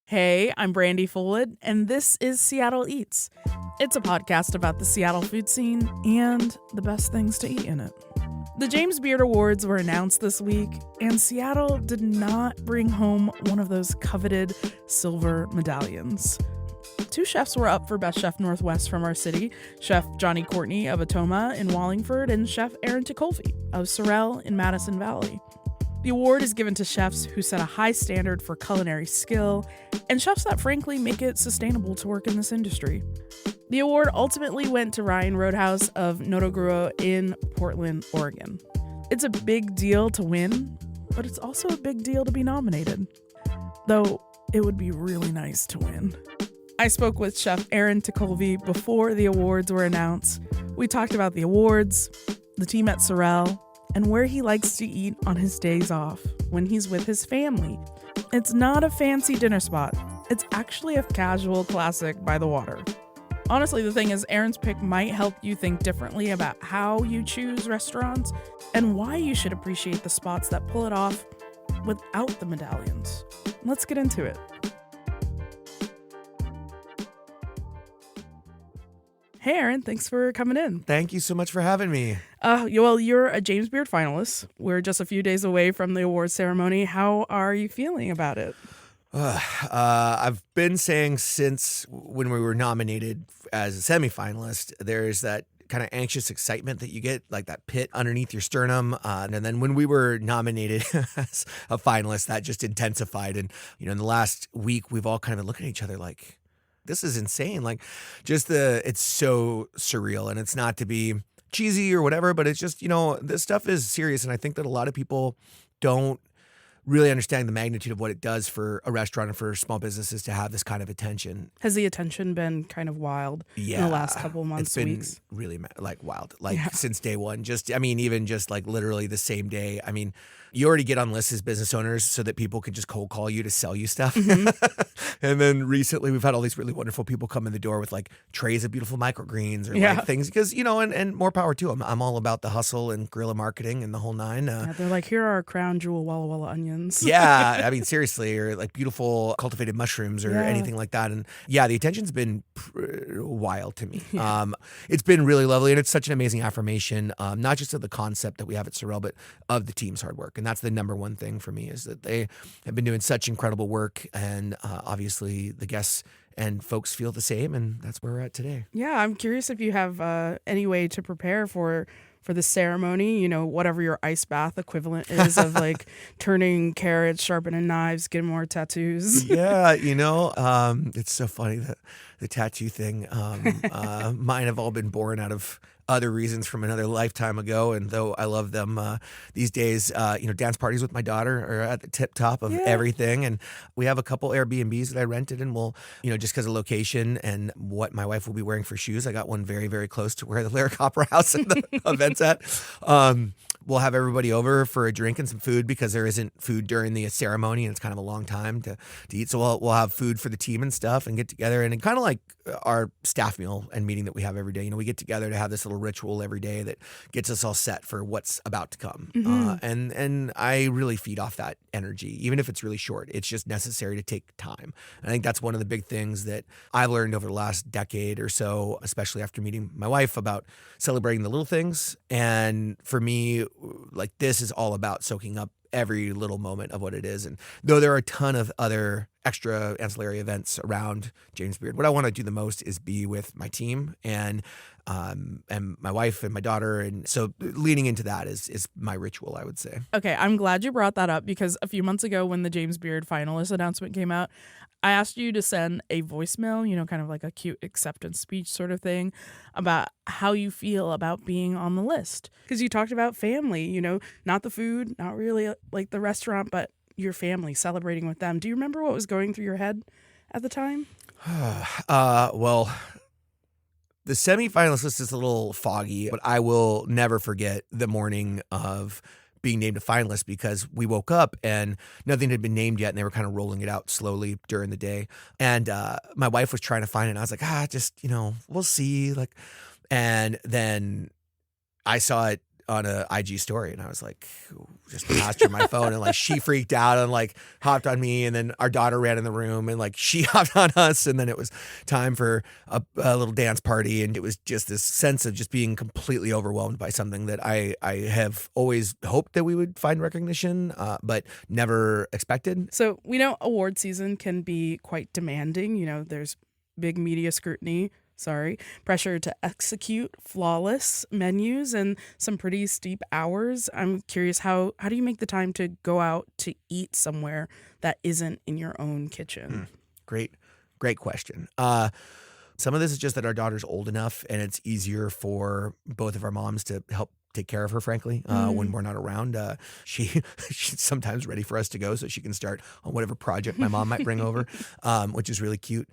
Hey, I'm Brandi Fullwood, and this is Seattle Eats. It's a podcast about the Seattle food scene and the best things to eat in it. The James Beard Awards were announced this week, and Seattle did not bring home one of those coveted silver medallions. Two chefs were up for Best Chef Northwest from our city, Chef Johnny Courtney of Atoma in Wallingford and Chef Aaron Tekulve of Surrell in Madison Valley. The award is given to chefs who set a high standard for culinary skill and chefs that frankly make it sustainable to work in this industry. The award ultimately went to Ryan Roadhouse of Notogruo in Portland, Oregon. It's a big deal to win, but it's also a big deal to be nominated. Though it would be really nice to win. I spoke with Chef Aaron Tekulve before the awards were announced. We talked about the awards, the team at Surrell, and where he likes to eat on his days off when he's with his family. It's not a fancy dinner spot. It's actually a casual classic by the water. Honestly, the thing is, Aaron's pick might help you think differently about how you choose restaurants and why you should appreciate the spots that pull it off without the medallions. Let's get into it. Hey, Aaron, thanks for coming in. Thank you so much for having me. Well, you're a James Beard finalist. We're just a few days away from the awards ceremony. How are you feeling about it? I've been saying since when we were nominated as a semifinalist, there's that kind of anxious excitement that you get, like that pit underneath your sternum. And then when we were nominated as a finalist, that just intensified. And, in the last week, we've all kind of been looking at each other like, this is insane. Like, it's so surreal, and it's not to be cheesy or whatever, but it's just, this stuff is serious. And I think that a lot of people don't really understand the magnitude of what it does for a restaurant and for small businesses to have this kind of attention. Has the attention been kind of wild in the last couple of months, it's been weeks? Really wild, since day one. Even just like literally the same day. You already get on lists as business owners so that people can just cold call you to sell you stuff. Mm-hmm. And then recently we've had all these really wonderful people come in the door with like trays of beautiful microgreens or like things because, and more power to them. I'm all about the hustle and guerrilla marketing and the whole nine. They're like, here are our crown jewel Walla Walla onions. Yeah, seriously, or like beautiful cultivated mushrooms or anything like that. And the attention's been wild to me. Yeah. It's been really lovely, and it's such an amazing affirmation, not just of the concept that we have at Surrell, but of the team's hard work. And that's the number one thing for me, is that they have been doing such incredible work, and obviously the guests and folks feel the same, and that's where we're at today. Yeah, I'm curious if you have any way to prepare for the ceremony, whatever your ice bath equivalent is of like turning carrots, sharpening knives, getting more tattoos. Yeah, it's so funny that the tattoo thing, mine have all been born out of other reasons from another lifetime ago. And though I love them these days, dance parties with my daughter are at the tip top of everything. And we have a couple Airbnbs that I rented, and we'll, just because of location and what my wife will be wearing for shoes. I got one very, very close to where the Lyric Opera House and the event's at. We'll have everybody over for a drink and some food because there isn't food during the ceremony, and it's kind of a long time to eat. So we'll have food for the team and stuff and get together, and kind of like our staff meal and meeting that we have every day. We get together to have this little ritual every day that gets us all set for what's about to come. Mm-hmm. And I really feed off that energy, even if it's really short. It's just necessary to take time. And I think that's one of the big things that I've learned over the last decade or so, especially after meeting my wife, about celebrating the little things. And for me, like, this is all about soaking up every little moment of what it is. And though there are a ton of other extra ancillary events around James Beard, what I want to do the most is be with my team and my wife and my daughter. And so leaning into that is my ritual, I would say. Okay, I'm glad you brought that up, because a few months ago when the James Beard finalist announcement came out, I asked you to send a voicemail, kind of like a cute acceptance speech sort of thing, about how you feel about being on the list. Because you talked about family, not the food, not really like the restaurant, but your family, celebrating with them. Do you remember what was going through your head at the time? Well, the semifinalist list is a little foggy, but I will never forget the morning of being named a finalist, because we woke up and nothing had been named yet, and they were kind of rolling it out slowly during the day. And my wife was trying to find it, and I was like, we'll see. And then I saw it on a IG story, and I was like, just passed her my phone, and like she freaked out and like hopped on me, and then our daughter ran in the room and like she hopped on us, and then it was time for a little dance party, and it was just this sense of just being completely overwhelmed by something that I have always hoped that we would find recognition, but never expected. So we know award season can be quite demanding. You know, there's big media scrutiny. Pressure to execute flawless menus and some pretty steep hours. I'm curious, how do you make the time to go out to eat somewhere that isn't in your own kitchen? Great question. Some of this is just that our daughter's old enough and it's easier for both of our moms to help take care of her, frankly, when we're not around. She's sometimes ready for us to go so she can start on whatever project my mom might bring over, which is really cute.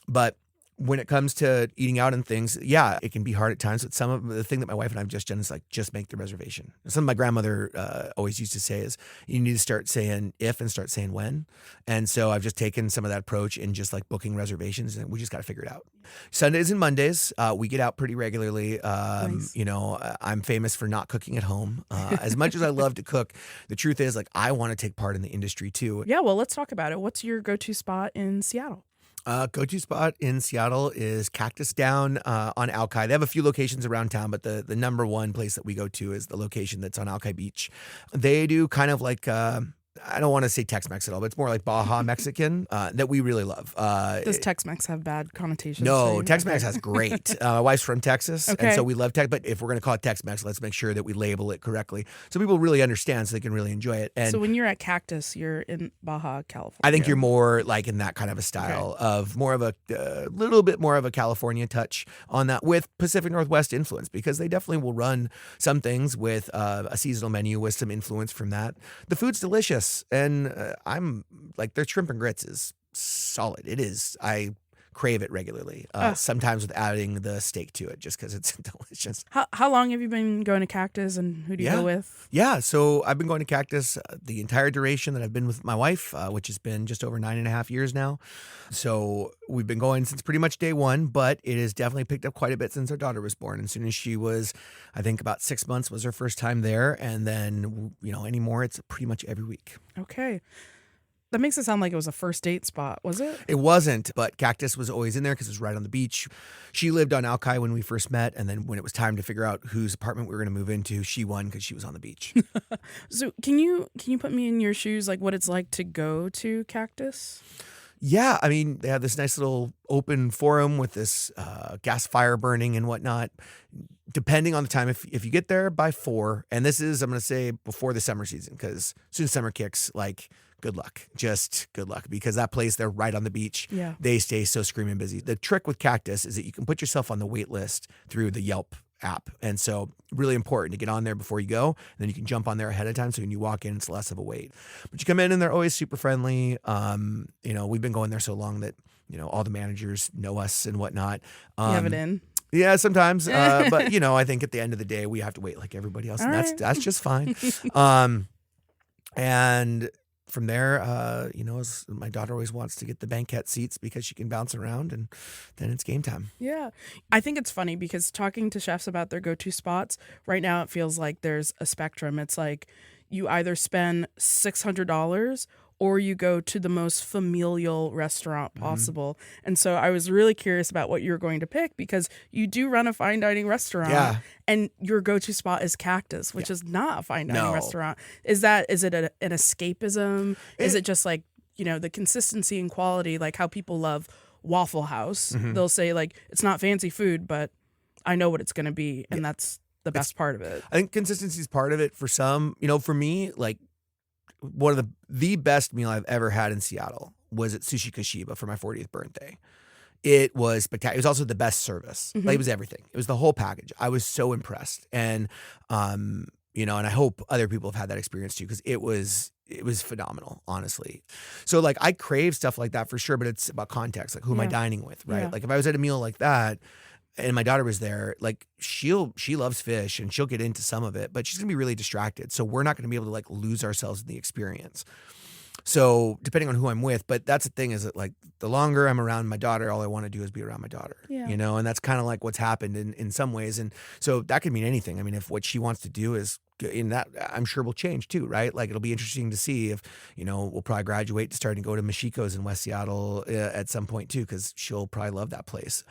But when it comes to eating out and things, yeah, it can be hard at times. But some of the thing that my wife and I have just done is like, just make the reservation. Something my grandmother always used to say is you need to start saying if and start saying when. And so I've just taken some of that approach in just like booking reservations, and we just got to figure it out. Sundays and Mondays, we get out pretty regularly. Nice. You know, I'm famous for not cooking at home. As much as I love to cook, the truth is like I want to take part in the industry too. Yeah, well, let's talk about it. What's your go-to spot in Seattle? Go-to spot in Seattle is Cactus down on Alki. They have a few locations around town, but the number one place that we go to is the location that's on Alki Beach. They do kind of like I don't want to say Tex-Mex at all, but it's more like Baja Mexican that we really love. Does Tex-Mex have bad connotations? No, Tex-Mex has great. My wife's from Texas, Okay. and so we love Tex. But if we're going to call it Tex-Mex, let's make sure that we label it correctly so people really understand, so they can really enjoy it. And So when you're at Cactus, you're in Baja, California. I think you're more like in that kind of a style of more of a little bit more of a California touch on that with Pacific Northwest influence, because they definitely will run some things with a seasonal menu with some influence from that. The food's delicious. And I'm like, their shrimp and grits is solid. It is. I crave it regularly, sometimes with adding the steak to it just because it's delicious. How long have you been going to Cactus, and who do you go with? Yeah, so I've been going to Cactus the entire duration that I've been with my wife, which has been just over 9.5 years now. So we've been going since pretty much day one, but it has definitely picked up quite a bit since our daughter was born. As soon as she was, I think about 6 months was her first time there. And then, you know, anymore, it's pretty much every week. Okay. That makes it sound like it was a first date spot, was it? It wasn't, but Cactus was always in there because it was right on the beach. She lived on Alki when we first met, and then when it was time to figure out whose apartment we were going to move into, she won because she was on the beach. So can you put me in your shoes, like what it's like to go to Cactus? Yeah, I mean, they have this nice little open forum with this gas fire burning and whatnot. Depending on the time, if you get there by 4, and this is, I'm going to say, before the summer season, because as soon as summer kicks, like, good luck. Just good luck, because that place, they're right on the beach. Yeah. They stay so screaming busy. The trick with Cactus is that you can put yourself on the wait list through the Yelp app. And so really important to get on there before you go. And then you can jump on there ahead of time. So when you walk in, it's less of a wait. But you come in and they're always super friendly. You know, we've been going there so long that, you know, all the managers know us and whatnot. You have it in? Yeah, sometimes. But, you know, I think at the end of the day, we have to wait like everybody else. All And right. that's just fine. And from there, you know, my daughter always wants to get the banquette seats because she can bounce around, and then it's game time. Yeah. I think it's funny because talking to chefs about their go-to spots, right now it feels like there's a spectrum. It's like you either spend $600 or you go to the most familial restaurant possible. And so I was really curious about what you're going to pick, because you do run a fine dining restaurant. Yeah. And your go-to spot is Cactus, which is not a fine dining No. restaurant. Is it an escapism? Is it just like, you know, the consistency and quality, like how people love Waffle House? They'll say like, it's not fancy food, but I know what it's going to be. And that's the best part of it. I think consistency is part of it for some. You know, for me, like, one of the best meal I've ever had in Seattle was at Sushi Kashiba for my 40th birthday. It was spectacular. It was also the best service. Like, it was everything. It was the whole package. I was so impressed. And, you know, and I hope other people have had that experience too, because it was phenomenal, honestly. So like, I crave stuff like that for sure, but it's about context. Like, who am I dining with, right? Yeah. Like, if I was at a meal like that and my daughter was there, like, she loves fish and she'll get into some of it, but she's gonna be really distracted. So we're not gonna be able to like lose ourselves in the experience. So depending on who I'm with, but that's the thing is that like the longer I'm around my daughter, all I want to do is be around my daughter, you know, and that's kind of like what's happened in some ways. And so that could mean anything. I mean, if what she wants to do is in that, I'm sure will change too, right? Like it'll be interesting to see if, you know, we'll probably graduate to starting to go to Mashiko's in West Seattle at some point too, because she'll probably love that place.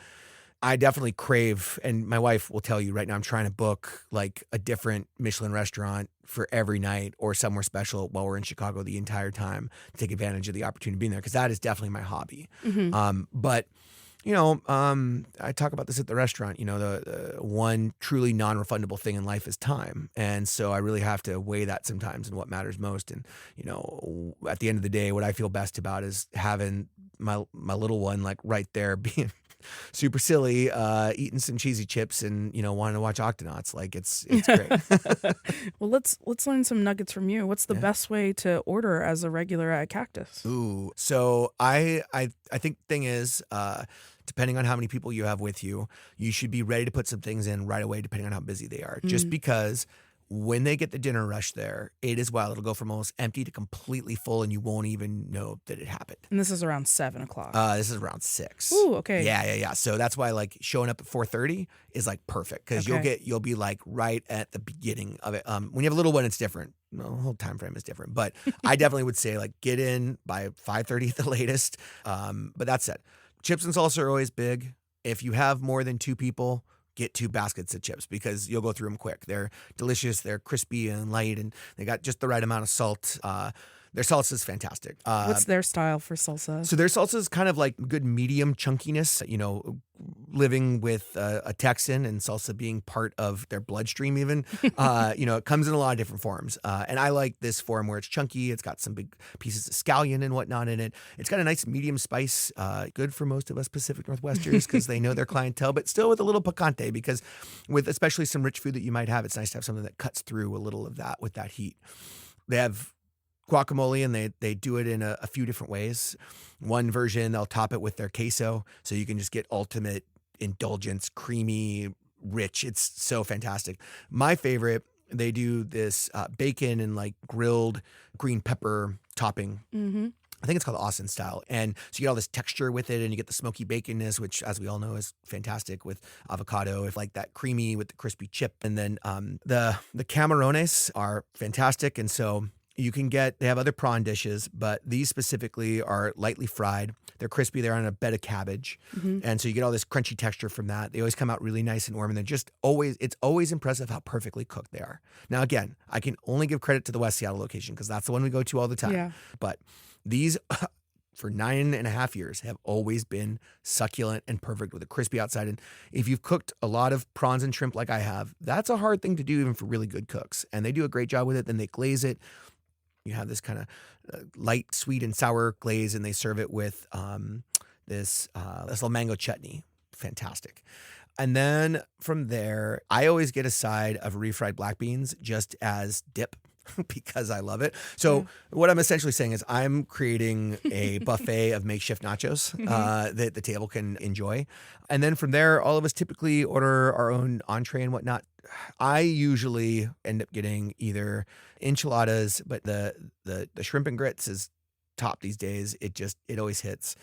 I definitely crave, and my wife will tell you right now, I'm trying to book like a different Michelin restaurant for every night or somewhere special while we're in Chicago the entire time to take advantage of the opportunity of being there, because that is definitely my hobby. But, you know, I talk about this at the restaurant, you know, the one truly non-refundable thing in life is time. And so I really have to weigh that sometimes and what matters most. And, you know, at the end of the day, what I feel best about is having my little one like right there being super silly, eating some cheesy chips and, you know, wanting to watch Octonauts. Like it's great. Well, let's learn some nuggets from you. What's the best way to order as a regular at Cactus? Ooh, so I think the thing is, depending on how many people you have with you, you should be ready to put some things in right away, depending on how busy they are. Just because when they get the dinner rush there, it is wild. It'll go from almost empty to completely full, and you won't even know that it happened. And this is around 7 o'clock. This is around 6. Ooh, okay. Yeah. So that's why like showing up at 4:30 is like perfect, because you'll be like right at the beginning of it. When you have a little one, it's different. The whole time frame is different, but I definitely would say like get in by 5:30 at the latest. But that said, chips and salsa are always big. If you have more than 2 people, get 2 baskets of chips because you'll go through them quick. They're delicious. They're crispy and light, and they got just the right amount of salt. Their salsa is fantastic. What's their style for salsa? So their salsa is kind of like good medium chunkiness, you know, living with a Texan and salsa being part of their bloodstream even. You know, it comes in a lot of different forms. And I like this form where it's chunky. It's got some big pieces of scallion and whatnot in it. It's got a nice medium spice, good for most of us Pacific Northwesters because they know their clientele, but still with a little picante, because with especially some rich food that you might have, it's nice to have something that cuts through a little of that with that heat. They have guacamole, and they do it in a few different ways. One version, they'll top it with their queso, so you can just get ultimate indulgence, creamy, rich. It's so fantastic. My favorite, they do this bacon and like grilled green pepper topping. I think it's called Austin style. And so you get all this texture with it, and you get the smoky baconness, which as we all know is fantastic with avocado, if like that creamy with the crispy chip. And then the camarones are fantastic. And so you can they have other prawn dishes, but these specifically are lightly fried. They're crispy. They're on a bed of cabbage. And so you get all this crunchy texture from that. They always come out really nice and warm. And it's always impressive how perfectly cooked they are. Now, again, I can only give credit to the West Seattle location because that's the one we go to all the time. Yeah. But these, for 9.5 years, have always been succulent and perfect with a crispy outside. And if you've cooked a lot of prawns and shrimp like I have, that's a hard thing to do even for really good cooks. And they do a great job with it. Then they glaze it. You have this kind of light, sweet, and sour glaze, and they serve it with this little mango chutney. Fantastic. And then from there, I always get a side of refried black beans just as dip because I love it. So what I'm essentially saying is I'm creating a buffet of makeshift nachos that the table can enjoy. And then from there, all of us typically order our own entree and whatnot. I usually end up getting either enchiladas, but the shrimp and grits is top these days. It always hits.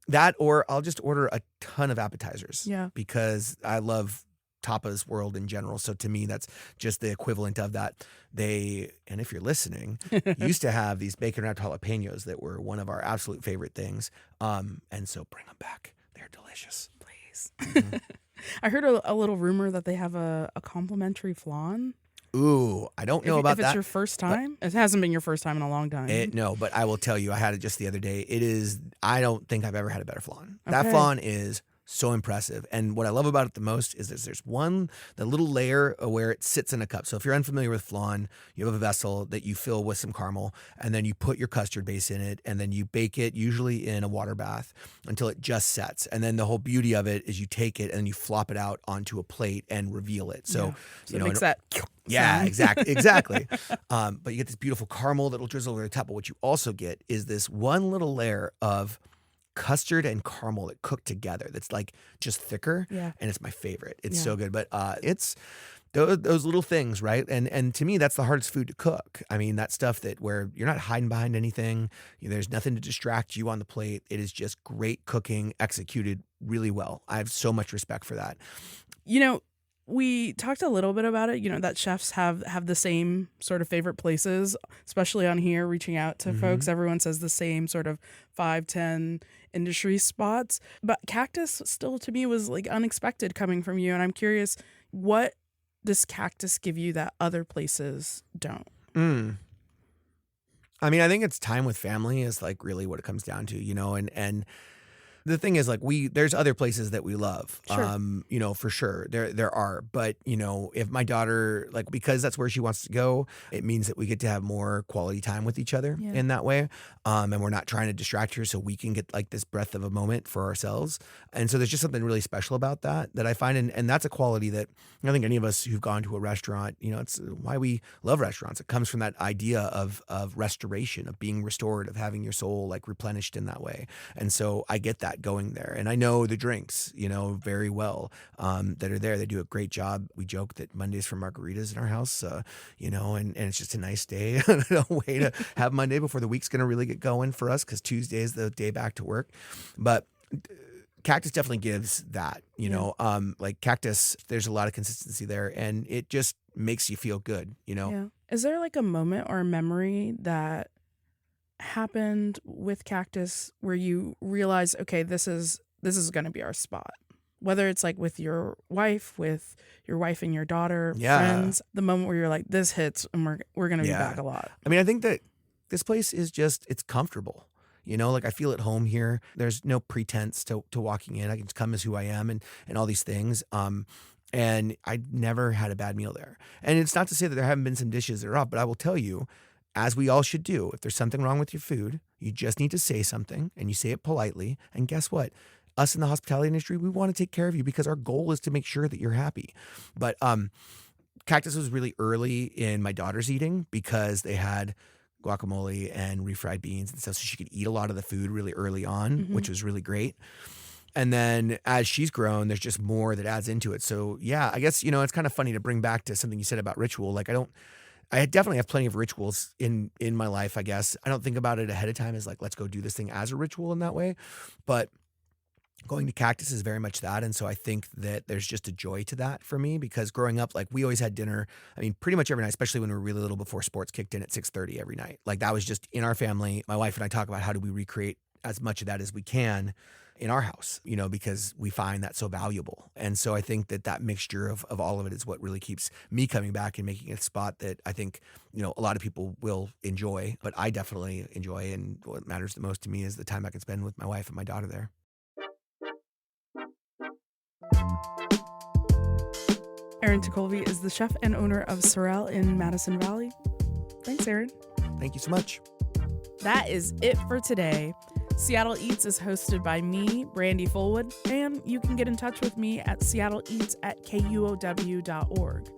That, or I'll just order a ton of appetizers. Yeah. Because I love tapas world in general. So to me, that's just the equivalent of that. And if you're listening, used to have these bacon wrapped jalapenos that were one of our absolute favorite things. And so bring them back. They're delicious. Please. I heard a little rumor that they have a complimentary flan. Ooh, I don't know about that. If it's your first time? It hasn't been your first time in a long time. No, but I will tell you, I had it just the other day. I don't think I've ever had a better flan. Okay. That flan is so impressive. And what I love about it the most is there's the little layer where it sits in a cup. So if you're unfamiliar with flan, you have a vessel that you fill with some caramel, and then you put your custard base in it, and then you bake it usually in a water bath until it just sets. And then the whole beauty of it is you take it and you flop it out onto a plate and reveal it. So, it makes that yeah, exactly. But you get this beautiful caramel that'll drizzle over the top. But what you also get is this one little layer of custard and caramel that cook together. That's like just thicker. Yeah. And it's my favorite. It's so good. But it's those little things, right? And to me, that's the hardest food to cook. I mean, that stuff that where you're not hiding behind anything. There's nothing to distract you on the plate. It is just great cooking executed really well. I have so much respect for that. We talked a little bit about it, that chefs have the same sort of favorite places, especially on here, reaching out to folks. Everyone says the same sort of 5-10 industry spots. But Cactus still to me was like unexpected coming from you. And I'm curious, what does Cactus give you that other places don't? I mean, I think it's time with family is like really what it comes down to, and the thing is, like, there's other places that we love, Sure. for sure. There are. But, if my daughter, like, because that's where she wants to go, it means that we get to have more quality time with each other in that way. And we're not trying to distract her so we can get, like, this breath of a moment for ourselves. And so there's just something really special about that I find. And that's a quality that I don't think any of us who've gone to a restaurant, it's why we love restaurants. It comes from that idea of restoration, of being restored, of having your soul, like, replenished in that way. And so I get that going there. And I know the drinks, very well that are there. They do a great job. We joke that Monday's for margaritas in our house, and it's just a nice day, a way to have Monday before the week's going to really get going for us because Tuesday is the day back to work. But Cactus definitely gives that, like Cactus, there's a lot of consistency there and it just makes you feel good, Yeah. Is there like a moment or a memory that happened with Cactus where you realize, okay, this is going to be our spot, whether it's like with your wife and your daughter, friends, the moment where you're like, this hits and we're going to be back a lot? I mean, I think that this place is just, it's comfortable. Like I feel at home here. There's no pretense to walking in. I can just come as who I am and all these things. And I never had a bad meal there. And it's not to say that there haven't been some dishes that are off, but I will tell you, as we all should do, if there's something wrong with your food, you just need to say something and you say it politely. And guess what? Us in the hospitality industry, we want to take care of you because our goal is to make sure that you're happy. But Cactus was really early in my daughter's eating because they had guacamole and refried beans and stuff, so she could eat a lot of the food really early on, which was really great. And then as she's grown, there's just more that adds into it. So yeah, I guess, it's kind of funny to bring back to something you said about ritual. Like I definitely have plenty of rituals in my life, I guess. I don't think about it ahead of time as like, let's go do this thing as a ritual in that way. But going to Cactus is very much that. And so I think that there's just a joy to that for me because growing up, like we always had dinner, I mean, pretty much every night, especially when we were really little before sports kicked in at 6:30 every night. Like that was just in our family. My wife and I talk about how do we recreate as much of that as we can in our house, because we find that so valuable. And so I think that mixture of all of it is what really keeps me coming back and making it a spot that I think, a lot of people will enjoy, but I definitely enjoy. And what matters the most to me is the time I can spend with my wife and my daughter there. Aaron Tekulve is the chef and owner of Surrell in Madison Valley. Thanks, Aaron. Thank you so much. That is it for today. Seattle Eats is hosted by me, Brandi Fullwood, and you can get in touch with me at seattleeats@KUOW.org.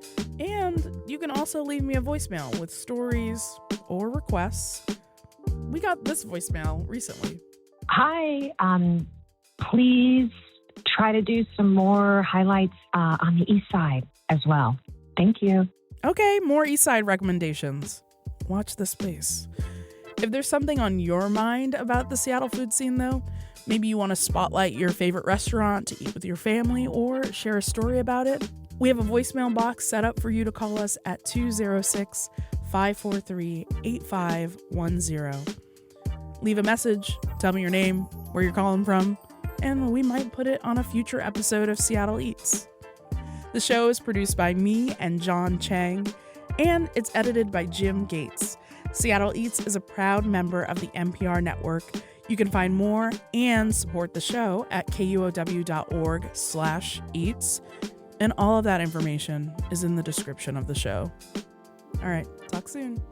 And you can also leave me a voicemail with stories or requests. We got this voicemail recently. Hi, please try to do some more highlights on the east side as well. Thank you. Okay, more east side recommendations. Watch the space. If there's something on your mind about the Seattle food scene, though, maybe you want to spotlight your favorite restaurant to eat with your family or share a story about it, we have a voicemail box set up for you to call us at 206-543-8510. Leave a message, tell me your name, where you're calling from, and we might put it on a future episode of Seattle Eats. The show is produced by me and John Chang, and it's edited by Jim Gates. Seattle Eats is a proud member of the NPR network. You can find more and support the show at KUOW.org/eats. And all of that information is in the description of the show. All right, talk soon.